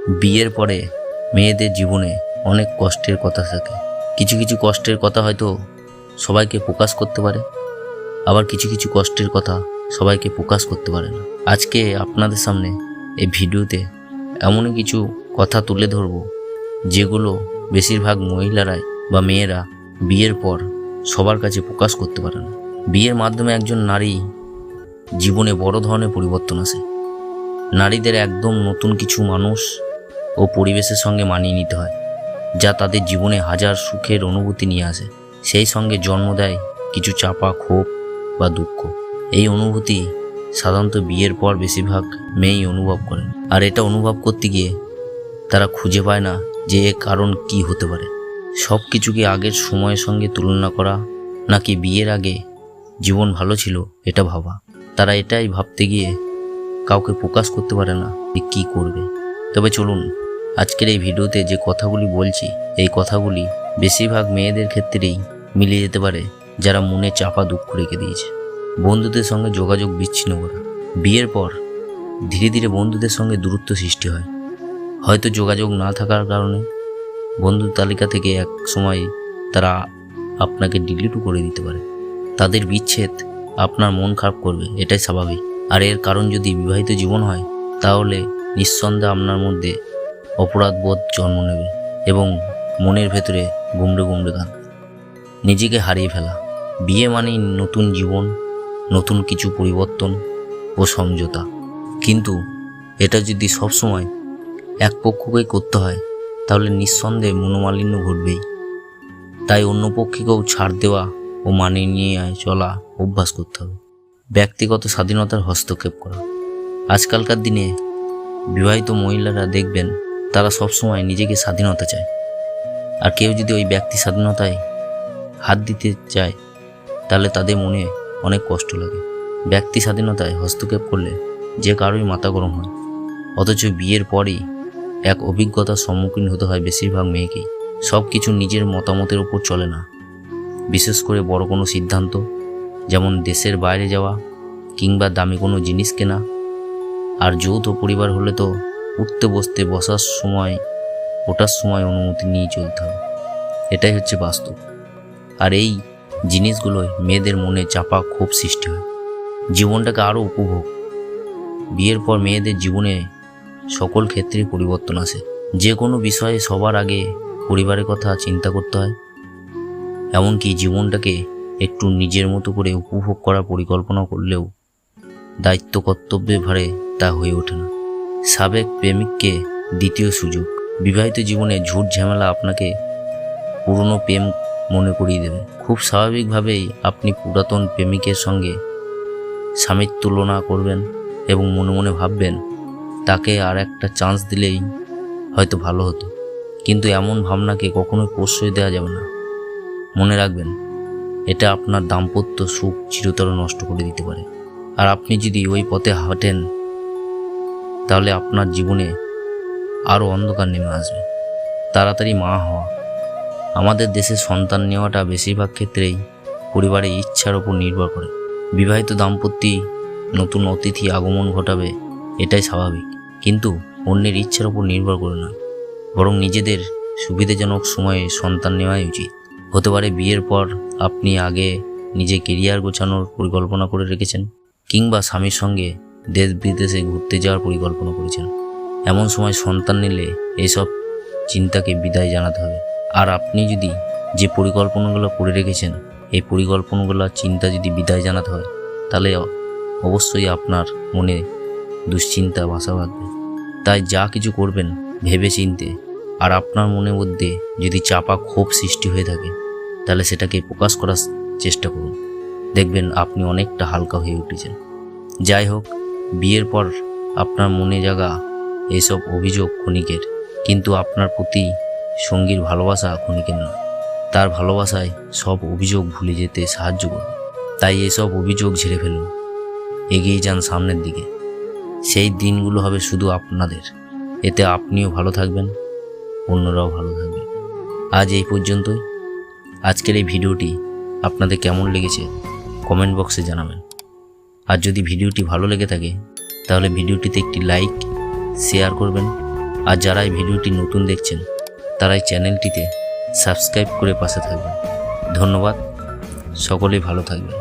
বিয়ের পরে মেয়েদের জীবনে অনেক কষ্টের কথা থাকে। কিছু কিছু কষ্টের কথা হয়তো সবাইকে প্রকাশ করতে পারে, আবার কিছু কিছু কষ্টের কথা সবাইকে প্রকাশ করতে পারে না। আজকে আপনাদের সামনে এই ভিডিওতে এমনই কিছু কথা তুলে ধরব যেগুলো বেশিরভাগ মহিলারাই বা মেয়েরা বিয়ের পর সবার কাছে প্রকাশ করতে পারে না। বিয়ের মাধ্যমে একজন নারী জীবনে বড় ধরনের পরিবর্তন আসে। নারীদের একদম নতুন কিছু মানুষ ও পরিবেশের সঙ্গে মানিয়ে নিতে হয়, যা তাদের জীবনে হাজার সুখের অনুভূতি নিয়ে আসে। সেই সঙ্গে জন্ম দেয় কিছু চাপা ক্ষোভ বা দুঃখ। এই অনুভূতি সাধারণত বিয়ের পর বেশিরভাগ মেয়েই অনুভব করেন, আর এটা অনুভব করতে গিয়ে তারা খুঁজে পায় না যে এর কারণ কি হতে পারে। সব কিছুকে আগের সময়ের সঙ্গে তুলনা করা, নাকি বিয়ের আগে জীবন ভালো ছিল এটা ভাবা। তারা এটাই ভাবতে গিয়ে কাউকে প্রকাশ করতে পারে না যে কী করবে। তবে চলুন, আজকের এই ভিডিওতে যে কথাগুলি বলছি, এই কথাগুলি বেশিরভাগ মেয়েদের ক্ষেত্রেই মিলে যেতে পারে যারা মনে চাপা দুঃখ রেখে দিয়েছে। বন্ধুদের সঙ্গে যোগাযোগ বিচ্ছিন্ন করা। বিয়ের পর ধীরে ধীরে বন্ধুদের সঙ্গে দূরত্ব সৃষ্টি হয়। হয়তো যোগাযোগ না থাকার কারণে বন্ধুর তালিকা থেকে এক সময় তারা আপনাকে ডিলিটও করে দিতে পারে। তাদের বিচ্ছেদ আপনার মন খারাপ করবে, এটাই স্বাভাবিক। আর এর কারণ যদি বিবাহিত জীবন হয়, তাহলে নিঃসন্দেহে আপনার মধ্যে অপরাধবোধ জন্ম নেবে এবং মনের ভেতরে গুমড়ে গুমড়ে গান নিজেকে হারিয়ে ফেলা। বিয়ে মানেই নতুন জীবন, নতুন কিছু পরিবর্তন ও সমঝোতা। কিন্তু এটা যদি সবসময় এক পক্ষকেই করতে হয়, তাহলে নিঃসন্দেহে মনোমালিন্য ঘটবেই। তাই অন্য পক্ষকেও ছাড় দেওয়া ও মানিয়ে নিয়ে চলা অভ্যাস করতে হবে। ব্যক্তিগত স্বাধীনতার হস্তক্ষেপ করা। আজকালকার দিনে বিবাহিত মহিলারা দেখবেন তারা সবসময় নিজেকে স্বাধীনতা চায়, আর কেউ যদি ওই ব্যক্তি স্বাধীনতায় হাত দিতে চায় তাহলে তাদের মনে অনেক কষ্ট লাগে। ব্যক্তি স্বাধীনতায় হস্তক্ষেপ করলে যে কারোই মাথা গরম হয়, অথচ বিয়ের পরই এক অভিজ্ঞতার সম্মুখীন হতে হয় বেশিরভাগ মেয়েকেই। সব কিছু নিজের মতামতের উপর চলে না, বিশেষ করে বড় কোনো সিদ্ধান্ত, যেমন দেশের বাইরে যাওয়া কিংবা দামি কোনো জিনিস কেনা। আর যৌথ পরিবার হলে তো উঠতে বসতে বসার সময় ওঠার সময় অনুমতি নিয়ে চলতে হবে। এটাই হচ্ছে বাস্তব। আর এই জিনিসগুলোই মেয়েদের মনে চাপা ক্ষোভ সৃষ্টি হয়। জীবনটাকে আরও উপভোগ। বিয়ের পর মেয়েদের জীবনে সকল ক্ষেত্রেই পরিবর্তন আসে। যে কোনো বিষয়ে সবার আগে পরিবারের কথা চিন্তা করতে হয়, এমনকি জীবনটাকে একটু নিজের মতো করে উপভোগ করার পরিকল্পনা করলেও দায়িত্ব কর্তব্যের ভারে তা হয়ে ওঠে না। সাবেক প্রেমিককে দ্বিতীয় সুযোগ। বিবাহিত জীবনে ঝুট ঝামেলা আপনাকে পুরনো প্রেম মনে করিয়ে দেবে। খুব স্বাভাবিকভাবেই আপনি পুরাতন প্রেমিকের সঙ্গে স্বামীর তুলনা করবেন এবং মনে মনে ভাববেন তাকে আর একটা চান্স দিলেই হয়তো ভালো হতো। কিন্তু এমন ভাবনাকে কখনোই প্রশ্রয় দেওয়া যাবে না। মনে রাখবেন, এটা আপনার দাম্পত্য সুখ চিরতর নষ্ট করে দিতে পারে। আর আপনি যদি ওই পথে হাঁটেন, তাহলে আপনার জীবনে আরও অন্ধকার নেমে আসবে। তাড়াতাড়ি মা হওয়া। আমাদের দেশে সন্তান নেওয়াটা বেশিরভাগ ক্ষেত্রেই পরিবারের ইচ্ছার ওপর নির্ভর করে। বিবাহিত দাম্পত্যই নতুন অতিথি আগমন ঘটাবে, এটাই স্বাভাবিক। কিন্তু অন্যের ইচ্ছার ওপর নির্ভর করে নয়, বরং নিজেদের সুবিধাজনক সময়ে সন্তান নেওয়াই উচিত। হতে পারে বিয়ের পর আপনি আগে নিজে কেরিয়ার গোছানোর পরিকল্পনা করে রেখেছেন, কিংবা স্বামীর সঙ্গে দেশ বিদেশে ঘুরতে যাওয়ার পরিকল্পনা করেছেন। এমন সময় সন্তান নিলে এইসব চিন্তাকে বিদায় জানাতে হবে। আর আপনি যদি যে পরিকল্পনাগুলো করে রেখেছেন, এই পরিকল্পনাগুলোর চিন্তা যদি বিদায় জানাতে হয়, তাহলে অবশ্যই আপনার মনে দুশ্চিন্তা বাসা বাঁধবে। তাই যা কিছু করবেন ভেবে চিনতে। আর আপনার মনের মধ্যে যদি চাপা ক্ষোভ সৃষ্টি হয়ে থাকে, তাহলে সেটাকে প্রকাশ করার চেষ্টা করুন। দেখবেন আপনি অনেকটা হালকা হয়ে উঠেছেন। যাই হোক, বিয়ের পর আপনার মনে জাগা এইসব অভিযোগ ক্ষণিকের, কিন্তু আপনার প্রতি সঙ্গীর ভালোবাসা ক্ষণিকের নয়। তার ভালোবাসায় সব অভিযোগ ভুলে যেতে সাহায্য করবে। তাই এসব অভিযোগ ঝেড়ে ফেলুন, এগিয়ে যান সামনের দিকে। সেই দিনগুলো হবে শুধু আপনাদের। এতে আপনিও ভালো থাকবেন, অন্যরাও ভালো থাকবে। আজ এই পর্যন্তই। আজকের এই ভিডিওটি আপনাদের কেমন লেগেছে কমেন্ট বক্সে জানাবেন। আর যদি ভিডিওটি ভালো লেগে থাকে, তাহলে ভিডিওটিতে একটি লাইক, শেয়ার করবেন আর যারা এই ভিডিওটি নতুন দেখছেন তারা এই চ্যানেলটিতে সাবস্ক্রাইব করে পাশে থাকবেন। ধন্যবাদ। সকলেই ভালো থাকবেন।